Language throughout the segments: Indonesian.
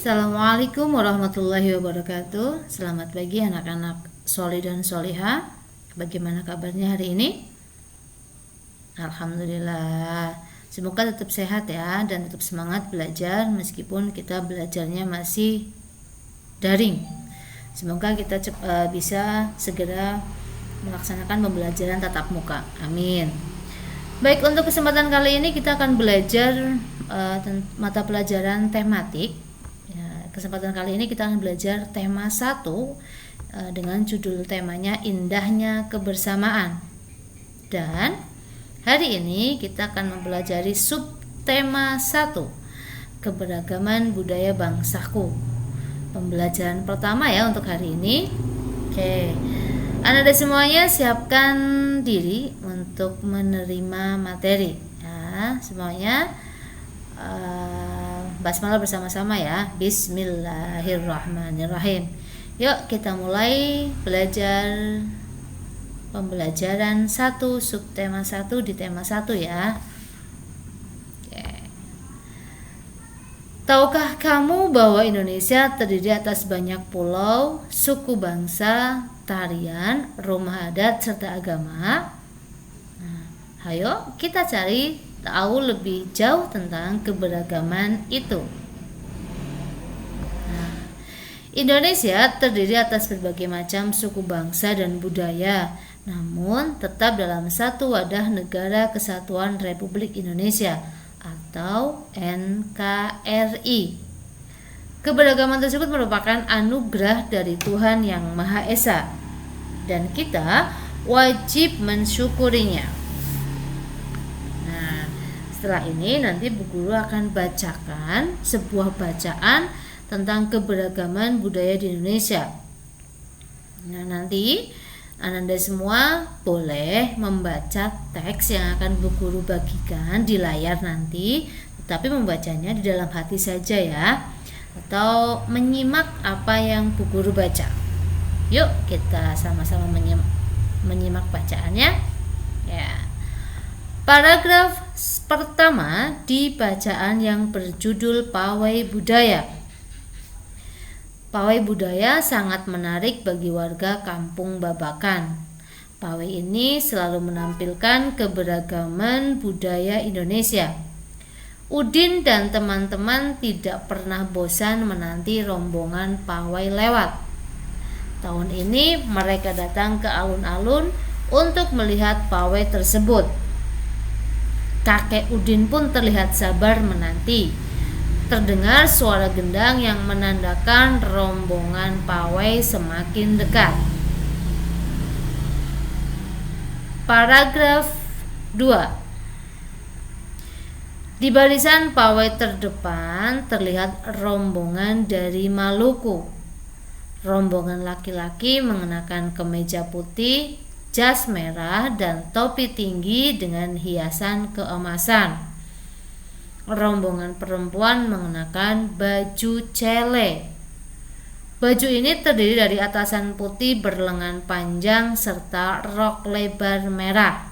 Assalamualaikum warahmatullahi wabarakatuh. Selamat pagi anak-anak solih dan soliha. Bagaimana kabarnya hari ini? Alhamdulillah. Semoga tetap sehat ya dan tetap semangat belajar meskipun kita belajarnya masih daring. Semoga kita bisa segera melaksanakan pembelajaran tatap muka. Amin. Baik, untuk kesempatan kali ini kita akan belajar mata pelajaran tematik. Kesempatan kali ini kita akan belajar tema 1 dengan judul temanya Indahnya Kebersamaan. Dan hari ini kita akan mempelajari subtema 1, Keberagaman Budaya Bangsaku. Pembelajaran pertama ya untuk hari ini. Oke. Anak-anak semuanya siapkan diri untuk menerima materi. Ya, semuanya basmalah bersama-sama ya. Bismillahirrahmanirrahim. Yuk kita mulai belajar pembelajaran 1 subtema 1 di tema 1 ya. Oke. Tahukah kamu bahwa Indonesia terdiri atas banyak pulau, suku bangsa, tarian, rumah adat serta agama? Ayo kita cari tahu lebih jauh tentang keberagaman itu. Indonesia terdiri atas berbagai macam suku bangsa dan budaya, namun tetap dalam satu wadah Negara Kesatuan Republik Indonesia atau NKRI. Keberagaman tersebut merupakan anugerah dari Tuhan Yang Maha Esa, dan kita wajib mensyukurinya. Setelah ini nanti Bu Guru akan bacakan sebuah bacaan tentang keberagaman budaya di Indonesia. Nah, nanti Anda semua boleh membaca teks yang akan Bu Guru bagikan di layar nanti, tetapi membacanya di dalam hati saja ya, atau menyimak apa yang Bu Guru baca. Yuk kita sama-sama menyimak bacaannya ya. Paragraf pertama di bacaan yang berjudul Pawai Budaya. Pawai budaya sangat menarik bagi warga Kampung Babakan. Pawai ini selalu menampilkan keberagaman budaya Indonesia. Udin dan teman-teman tidak pernah bosan menanti rombongan pawai lewat. Tahun ini mereka datang ke alun-alun untuk melihat pawai tersebut. Kakek Udin pun terlihat sabar menanti. Terdengar suara gendang yang menandakan rombongan pawai semakin dekat. Paragraf 2. Di barisan pawai terdepan terlihat rombongan dari Maluku. Rombongan laki-laki mengenakan kemeja putih, jas merah, dan topi tinggi dengan hiasan keemasan. Rombongan perempuan mengenakan baju cele. Baju ini terdiri dari atasan putih berlengan panjang serta rok lebar merah.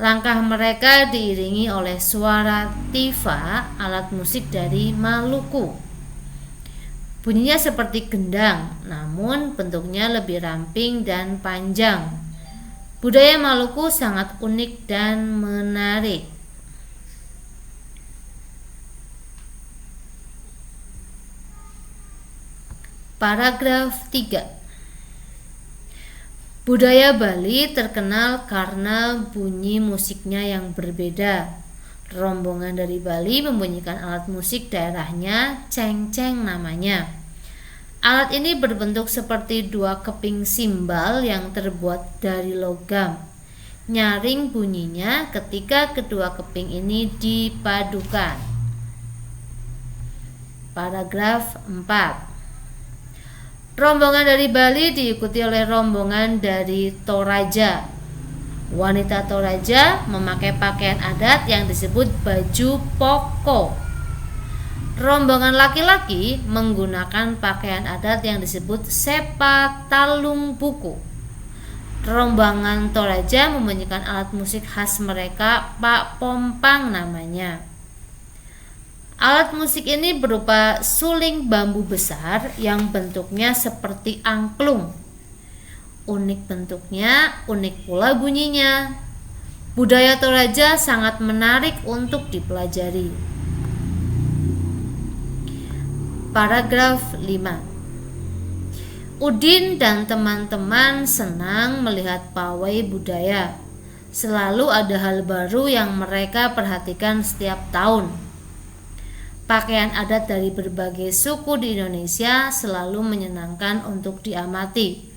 Langkah mereka diiringi oleh suara tifa, alat musik dari Maluku. Bunyinya seperti gendang, namun bentuknya lebih ramping dan panjang. Budaya Maluku sangat unik dan menarik. Paragraf 3. Budaya Bali terkenal karena bunyi musiknya yang berbeda. Rombongan dari Bali membunyikan alat musik daerahnya, cengceng namanya. Alat ini berbentuk seperti dua keping simbal yang terbuat dari logam. Nyaring bunyinya ketika kedua keping ini dipadukan. Paragraf 4. Rombongan dari Bali diikuti oleh rombongan dari Toraja. Wanita Toraja memakai pakaian adat yang disebut baju poko. Rombongan laki-laki menggunakan pakaian adat yang disebut sepa talung buku. Rombongan Toraja membunyikan alat musik khas mereka, Pak Pompang namanya. Alat musik ini berupa suling bambu besar yang bentuknya seperti angklung. Unik bentuknya, unik pula bunyinya. Budaya Toraja sangat menarik untuk dipelajari. Paragraf 5. Udin dan teman-teman senang melihat pawai budaya. Selalu ada hal baru yang mereka perhatikan setiap tahun. Pakaian adat dari berbagai suku di Indonesia selalu menyenangkan untuk diamati.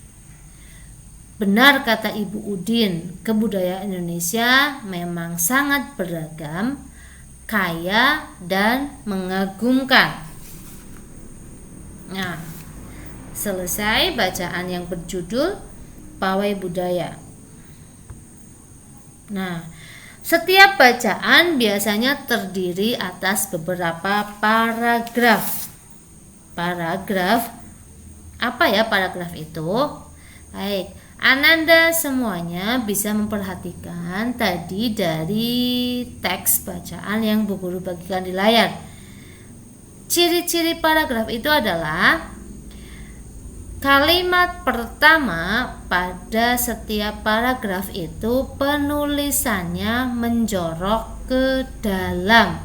Benar kata Ibu Udin, kebudayaan Indonesia memang sangat beragam, kaya, dan mengagumkan. Nah, selesai bacaan yang berjudul Pawai Budaya. Nah, setiap bacaan biasanya terdiri atas beberapa paragraf. Paragraf, apa ya paragraf itu? Baik, Ananda semuanya bisa memperhatikan tadi dari teks bacaan yang Bu Guru bagikan di layar. Ciri-ciri paragraf itu adalah kalimat pertama pada setiap paragraf itu penulisannya menjorok ke dalam.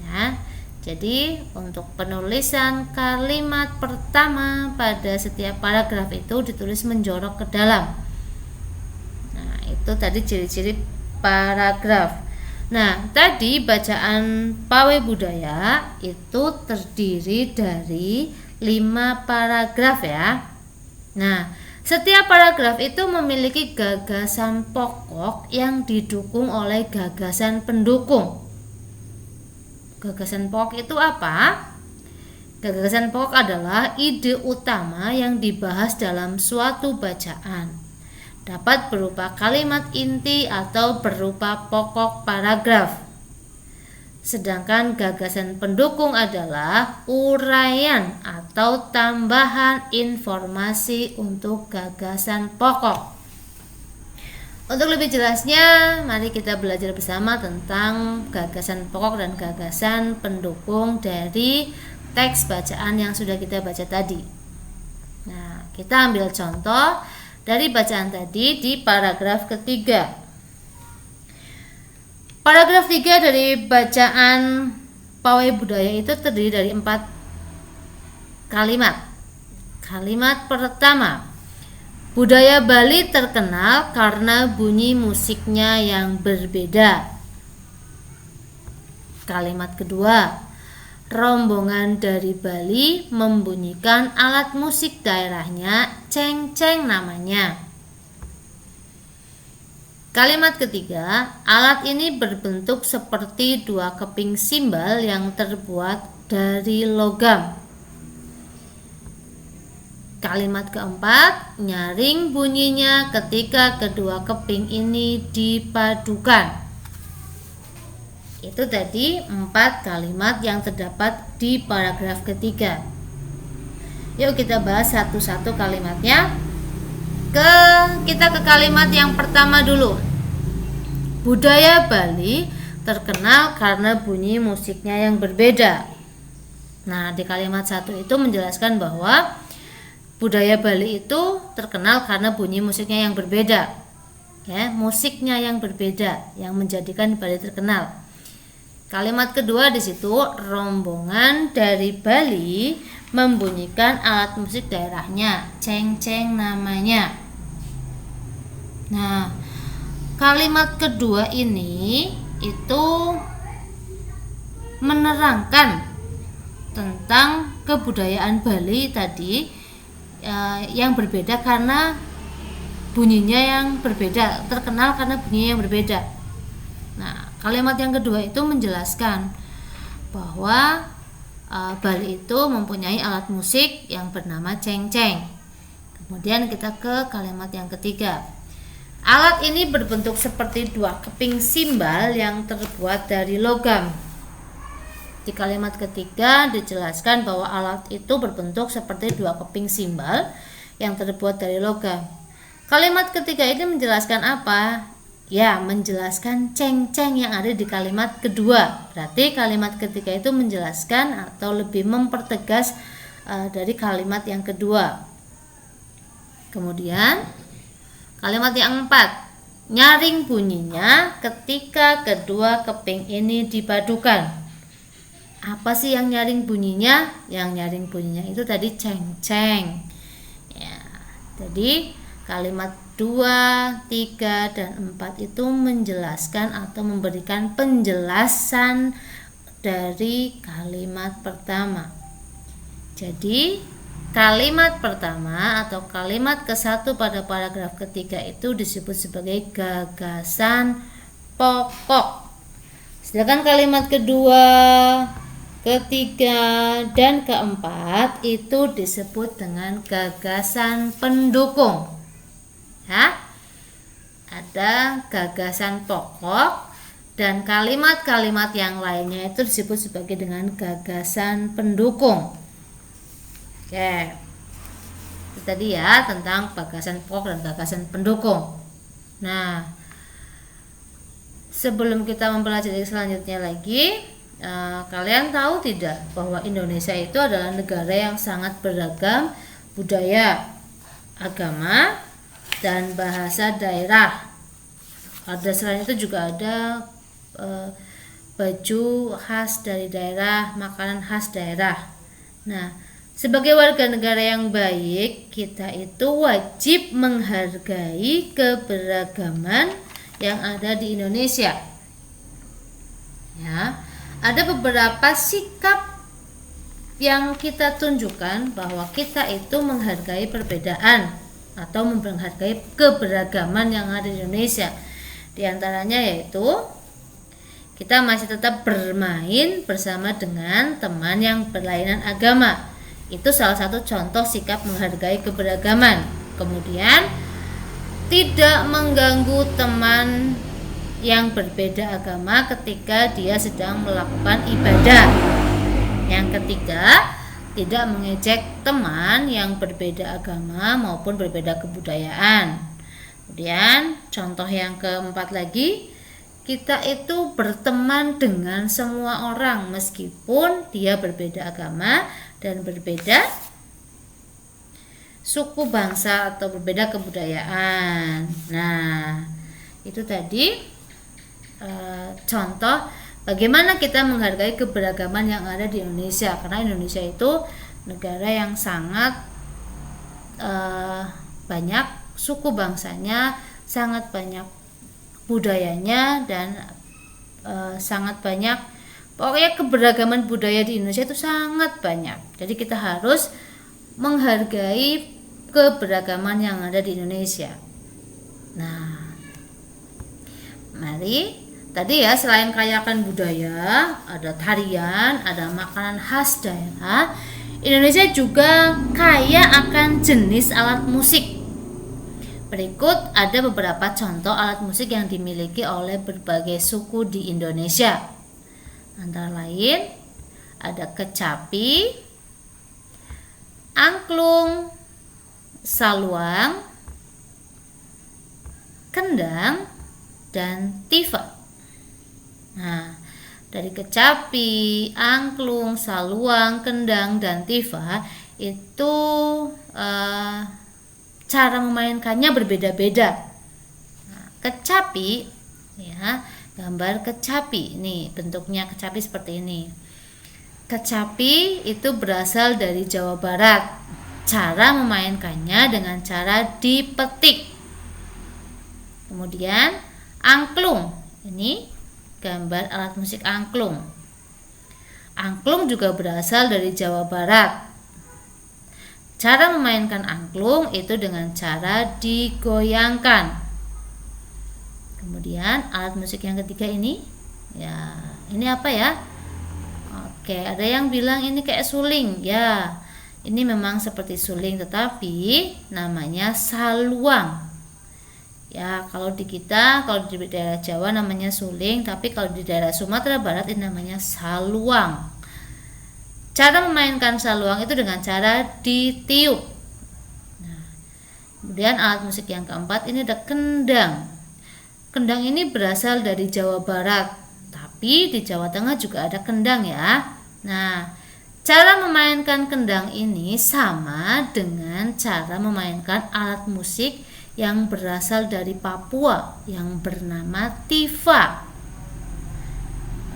Ya, jadi untuk penulisan kalimat pertama pada setiap paragraf itu ditulis menjorok ke dalam. Nah, itu tadi ciri-ciri paragraf. Nah, tadi bacaan Pawai Budaya itu terdiri dari 5 paragraf ya. Nah, setiap paragraf itu memiliki gagasan pokok yang didukung oleh gagasan pendukung. Gagasan pokok itu apa? Gagasan pokok adalah ide utama yang dibahas dalam suatu bacaan. Dapat berupa kalimat inti atau berupa pokok paragraf. Sedangkan gagasan pendukung adalah uraian atau tambahan informasi untuk gagasan pokok. Untuk lebih jelasnya, mari kita belajar bersama tentang gagasan pokok dan gagasan pendukung dari teks bacaan yang sudah kita baca tadi. Nah, kita ambil contoh dari bacaan tadi di paragraf ketiga. Paragraf 3 dari bacaan Pawai Budaya itu terdiri dari 4 kalimat. Kalimat pertama, budaya Bali terkenal karena bunyi musiknya yang berbeda. Kalimat kedua, rombongan dari Bali membunyikan alat musik daerahnya, ceng-ceng namanya. Kalimat ketiga, alat ini berbentuk seperti 2 keping simbal yang terbuat dari logam. Kalimat keempat, nyaring bunyinya ketika kedua keping ini dipadukan. Itu tadi 4 kalimat yang terdapat di paragraf ketiga. Yuk kita bahas satu-satu kalimatnya. Kita ke kalimat yang pertama dulu. Budaya Bali terkenal karena bunyi musiknya yang berbeda. Nah, di kalimat 1 itu menjelaskan bahwa budaya Bali itu terkenal karena bunyi musiknya yang berbeda. Ya, musiknya yang berbeda yang menjadikan Bali terkenal. Kalimat kedua di situ, rombongan dari Bali membunyikan alat musik daerahnya, ceng-ceng namanya. Nah, kalimat kedua ini itu menerangkan tentang kebudayaan Bali tadi yang berbeda karena bunyinya yang berbeda, terkenal karena bunyinya yang berbeda. Nah, kalimat yang kedua itu menjelaskan bahwa Bali itu mempunyai alat musik yang bernama ceng-ceng. Kemudian kita ke kalimat yang ketiga. Alat ini berbentuk seperti 2 keping simbal yang terbuat dari logam. Di kalimat ketiga dijelaskan bahwa alat itu berbentuk seperti 2 keping simbal yang terbuat dari logam. Kalimat ketiga ini menjelaskan apa? Ya, menjelaskan ceng-ceng yang ada di kalimat kedua. Berarti kalimat ketiga itu menjelaskan atau lebih mempertegas dari kalimat yang kedua. Kemudian kalimat yang 4, nyaring bunyinya ketika kedua keping ini dipadukan. Apa sih yang nyaring bunyinya? Yang nyaring bunyinya itu tadi ceng-ceng. Ya, jadi kalimat 2, 3, dan 4 itu menjelaskan atau memberikan penjelasan dari kalimat pertama. Jadi kalimat pertama atau kalimat ke-1 pada paragraf ketiga itu disebut sebagai gagasan pokok. Sedangkan kalimat kedua, ketiga, dan keempat itu disebut dengan gagasan pendukung. Ya, ada gagasan pokok dan kalimat-kalimat yang lainnya itu disebut sebagai dengan gagasan pendukung. Oke, itu tadi ya tentang gagasan pokok dan gagasan pendukung. Nah, sebelum kita mempelajari selanjutnya lagi, kalian tahu tidak bahwa Indonesia itu adalah negara yang sangat beragam budaya, agama, dan bahasa daerah. Selain itu juga ada baju khas dari daerah, makanan khas daerah. Nah, sebagai warga negara yang baik, kita itu wajib menghargai keberagaman yang ada di Indonesia. Ya, ada beberapa sikap yang kita tunjukkan bahwa kita itu menghargai perbedaan atau menghargai keberagaman yang ada di Indonesia. Di antaranya yaitu kita masih tetap bermain bersama dengan teman yang berlainan agama. Itu salah satu contoh sikap menghargai keberagaman. Kemudian tidak mengganggu teman yang berbeda agama ketika dia sedang melakukan ibadah. Yang ketiga, tidak mengejek teman yang berbeda agama maupun berbeda kebudayaan. Kemudian contoh yang keempat lagi, kita itu berteman dengan semua orang meskipun dia berbeda agama dan berbeda suku bangsa atau berbeda kebudayaan. Nah, itu tadi contoh bagaimana kita menghargai keberagaman yang ada di Indonesia, karena Indonesia itu negara yang sangat banyak suku bangsanya, sangat banyak budayanya, dan sangat banyak, pokoknya keberagaman budaya di Indonesia itu sangat banyak. Jadi kita harus menghargai keberagaman yang ada di Indonesia. Nah, mari tadi ya, selain kaya akan budaya, ada tarian, ada makanan khas daerah, Indonesia juga kaya akan jenis alat musik. Berikut ada beberapa contoh alat musik yang dimiliki oleh berbagai suku di Indonesia. Antara lain ada kecapi, angklung, saluang, kendang, dan tifa. Nah, dari kecapi, angklung, saluang, kendang, dan tifa itu cara memainkannya berbeda-beda. Nah, kecapi, ya, gambar kecapi. Ini bentuknya kecapi seperti ini. Kecapi itu berasal dari Jawa Barat. Cara memainkannya dengan cara dipetik. Kemudian angklung. Ini gambar alat musik angklung. Angklung juga berasal dari Jawa Barat. Cara memainkan angklung itu dengan cara digoyangkan. Kemudian alat musik yang ketiga ini, ya, ini apa ya? Oke, ada yang bilang ini kayak suling. Ya, ini memang seperti suling, tetapi namanya saluang. Ya, kalau di daerah Jawa namanya suling, tapi kalau di daerah Sumatera Barat ini namanya saluang. Cara memainkan saluang itu dengan cara ditiup. Nah, kemudian alat musik yang keempat ini ada kendang. Kendang ini berasal dari Jawa Barat, tapi di Jawa Tengah juga ada kendang ya. Nah, cara memainkan kendang ini sama dengan cara memainkan alat musik yang berasal dari Papua yang bernama tifa.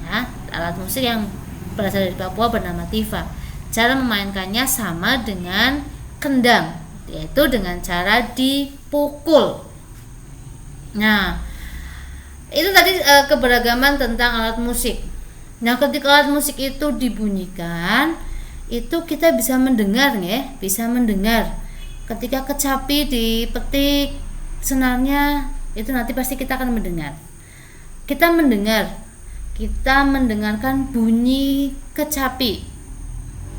Ya, alat musik yang berasal dari Papua bernama tifa. Cara memainkannya sama dengan kendang, yaitu dengan cara dipukul. Nah, itu tadi keberagaman tentang alat musik. Nah, ketika alat musik itu dibunyikan, itu kita bisa mendengar ya, bisa mendengar. Ketika kecapi dipetik senarnya, itu nanti pasti kita akan mendengar. Kita mendengarkan bunyi kecapi.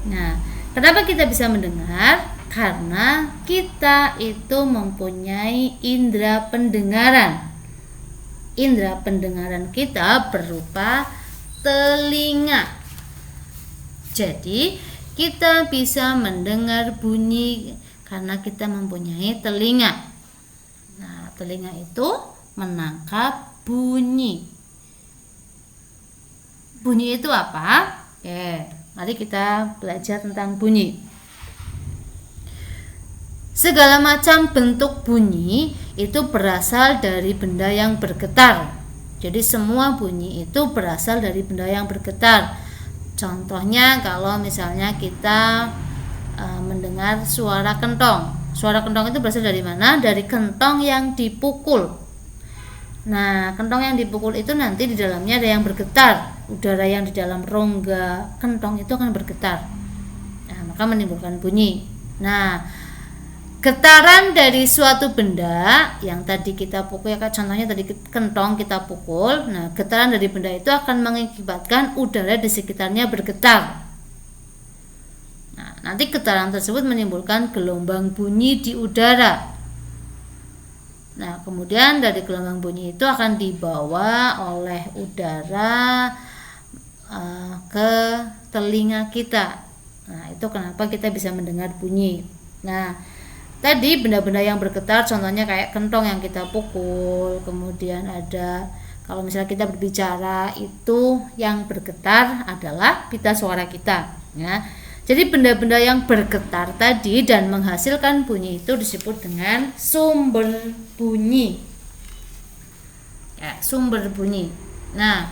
Nah, kenapa kita bisa mendengar? Karena kita itu mempunyai indera pendengaran. Indera pendengaran kita berupa telinga. Jadi kita bisa mendengar bunyi karena kita mempunyai telinga. Nah, telinga itu menangkap bunyi. Bunyi itu apa? Oke, mari kita belajar tentang bunyi. Segala macam bentuk bunyi itu berasal dari benda yang bergetar. Jadi semua bunyi itu berasal dari benda yang bergetar. Contohnya kalau misalnya kita mendengar suara kentong. Suara kentong itu berasal dari mana? Dari kentong yang dipukul. Nah, kentong yang dipukul itu nanti di dalamnya ada yang bergetar. Udara yang di dalam rongga kentong itu akan bergetar. Nah, maka menimbulkan bunyi. Nah, getaran dari suatu benda yang tadi kita pukul, ya contohnya tadi kentong kita pukul. Nah, getaran dari benda itu akan mengakibatkan udara di sekitarnya bergetar. Nah, nanti getaran tersebut menimbulkan gelombang bunyi di udara. Nah, kemudian dari gelombang bunyi itu akan dibawa oleh udara ke telinga kita. Nah, itu kenapa kita bisa mendengar bunyi. Nah, tadi benda-benda yang bergetar contohnya kayak kentong yang kita pukul, kemudian ada kalau misalnya kita berbicara itu yang bergetar adalah pita suara kita ya. Jadi benda-benda yang bergetar tadi dan menghasilkan bunyi itu disebut dengan sumber bunyi. Ya, sumber bunyi. Nah,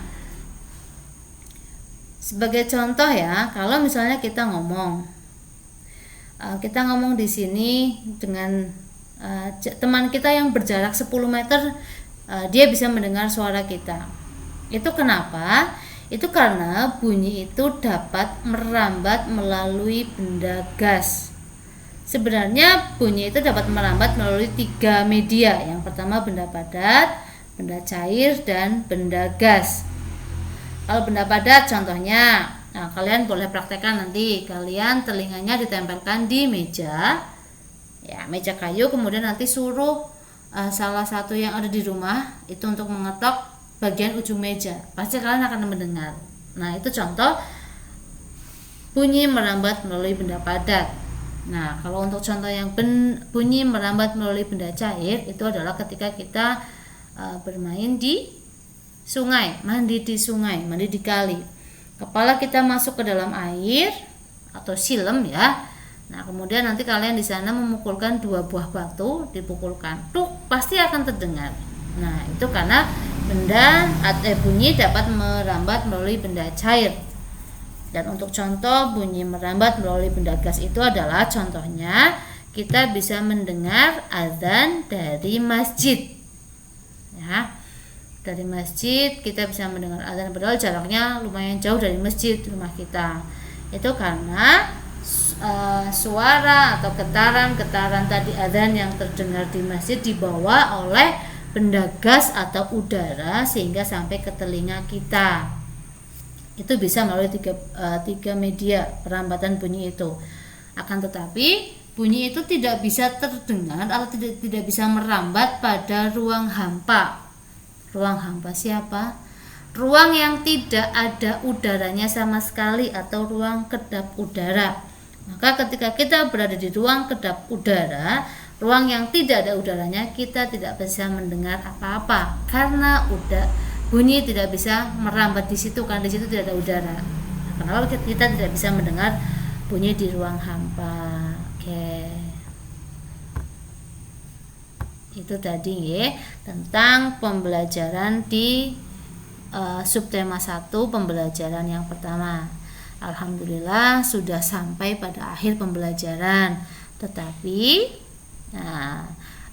sebagai contoh ya, kalau misalnya kita ngomong di sini dengan teman kita yang berjarak 10 meter, dia bisa mendengar suara kita. Itu kenapa? Itu karena bunyi itu dapat merambat melalui benda gas. Sebenarnya bunyi itu dapat merambat melalui 3 media. Yang pertama benda padat, benda cair, dan benda gas. Kalau benda padat contohnya, nah, kalian boleh praktekkan nanti. Kalian telinganya ditempelkan di meja, ya meja kayu. Kemudian nanti suruh salah satu yang ada di rumah itu untuk mengetok bagian ujung meja. Pasti kalian akan mendengar. Nah, itu contoh bunyi merambat melalui benda padat. Nah, kalau untuk contoh yang bunyi merambat melalui benda cair, itu adalah ketika kita bermain di sungai, mandi di sungai, mandi di kali. Kepala kita masuk ke dalam air atau silem ya. Nah, kemudian nanti kalian di sana memukulkan 2 buah batu, dipukulkan, tuk, pasti akan terdengar. Nah, itu karena bunyi dapat merambat melalui benda cair. Dan untuk contoh bunyi merambat melalui benda gas itu adalah contohnya kita bisa mendengar azan dari masjid. Ya. Dari masjid kita bisa mendengar azan, padahal jaraknya lumayan jauh dari masjid rumah kita. Itu karena suara atau getaran tadi azan yang terdengar di masjid dibawa oleh benda gas atau udara sehingga sampai ke telinga kita. Itu bisa melalui tiga media perambatan bunyi itu. Akan tetapi bunyi itu tidak bisa terdengar atau tidak bisa merambat pada ruang hampa. Ruang hampa siapa? Ruang yang tidak ada udaranya sama sekali atau ruang kedap udara. Maka ketika kita berada di ruang kedap udara, ruang yang tidak ada udaranya, kita tidak bisa mendengar apa-apa karena bunyi tidak bisa merambat di situ karena di situ tidak ada udara. Kenapa kita tidak bisa mendengar bunyi di ruang hampa? Oke. Itu tadi ya tentang pembelajaran di subtema 1 pembelajaran yang pertama. Alhamdulillah sudah sampai pada akhir pembelajaran. Tetapi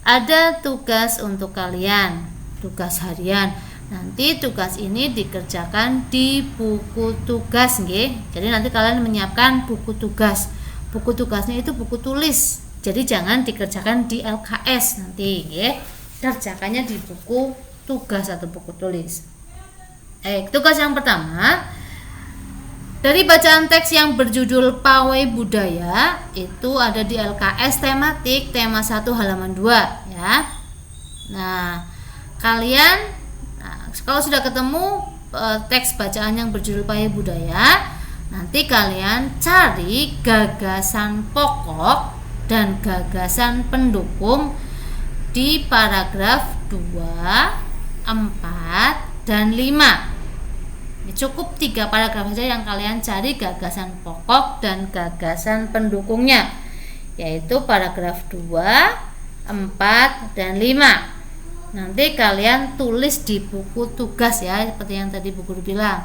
ada tugas untuk kalian, tugas harian. Nanti tugas ini dikerjakan di buku tugas nggih. Jadi nanti kalian menyiapkan buku tugas. Buku tugasnya itu buku tulis. Jadi jangan dikerjakan di LKS nanti ya. Kerjakannya di buku tugas atau buku tulis. Tugas yang pertama dari bacaan teks yang berjudul Pawai Budaya itu ada di LKS tematik tema 1 halaman 2 ya. Nah, kalian kalau sudah ketemu teks bacaan yang berjudul Pawai Budaya, nanti kalian cari gagasan pokok dan gagasan pendukung di paragraf 2, 4, dan 5. Cukup 3 paragraf saja yang kalian cari gagasan pokok dan gagasan pendukungnya, yaitu paragraf 2, 4, dan 5. Nanti kalian tulis di buku tugas ya, seperti yang tadi Bu Guru bilang.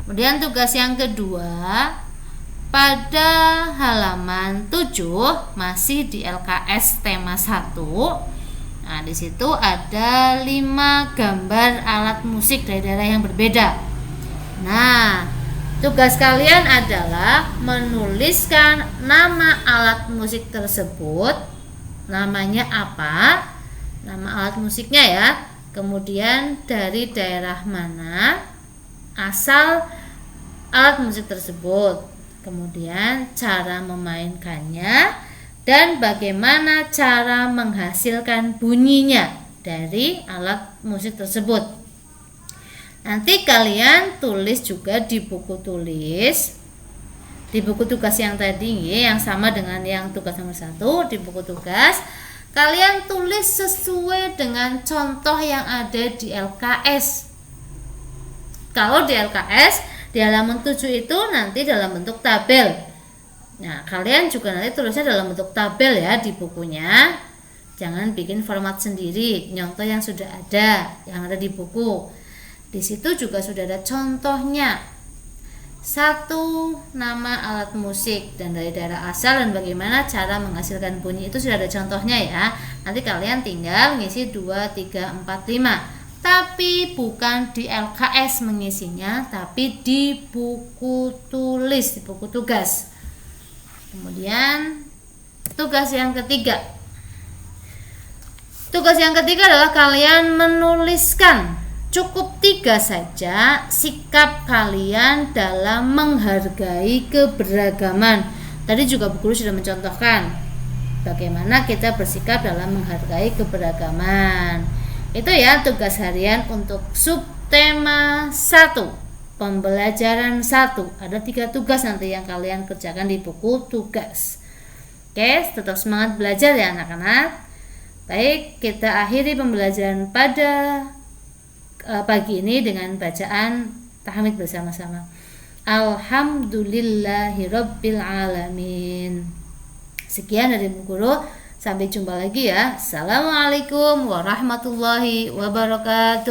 Kemudian tugas yang kedua pada halaman 7 masih di LKS tema 1. Nah, di situ ada 5 gambar alat musik dari daerah yang berbeda. Nah, tugas kalian adalah menuliskan nama alat musik tersebut, namanya apa, nama alat musiknya ya, kemudian dari daerah mana asal alat musik tersebut, kemudian cara memainkannya, dan bagaimana cara menghasilkan bunyinya dari alat musik tersebut. Nanti kalian tulis juga di buku tulis, di buku tugas yang tadi yang sama dengan yang tugas nomor 1. Di buku tugas kalian tulis sesuai dengan contoh yang ada di LKS. Kalau di LKS di halaman 7 itu nanti dalam bentuk tabel. Nah, kalian juga nanti tulisnya dalam bentuk tabel ya di bukunya. Jangan bikin format sendiri, nyontoh yang sudah ada, yang ada di buku. Di situ juga sudah ada contohnya. 1 nama alat musik dan dari daerah asal dan bagaimana cara menghasilkan bunyi itu sudah ada contohnya ya. Nanti kalian tinggal ngisi 2, 3, 4, 5. Tapi bukan di LKS mengisinya, tapi di buku tulis, di buku tugas. Kemudian tugas yang ketiga. Tugas yang ketiga adalah kalian menuliskan cukup 3 saja sikap kalian dalam menghargai keberagaman. Tadi juga Bu Guru sudah mencontohkan bagaimana kita bersikap dalam menghargai keberagaman. Itu ya tugas harian untuk subtema 1 pembelajaran 1. Ada 3 tugas nanti yang kalian kerjakan di buku tugas. Oke, tetap semangat belajar ya anak-anak. Baik, kita akhiri pembelajaran pada pagi ini dengan bacaan tahmid bersama-sama. Alhamdulillahirabbil alamin. Sekian dari Bu Guru. Sampai jumpa lagi ya. Assalamualaikum warahmatullahi wabarakatuh.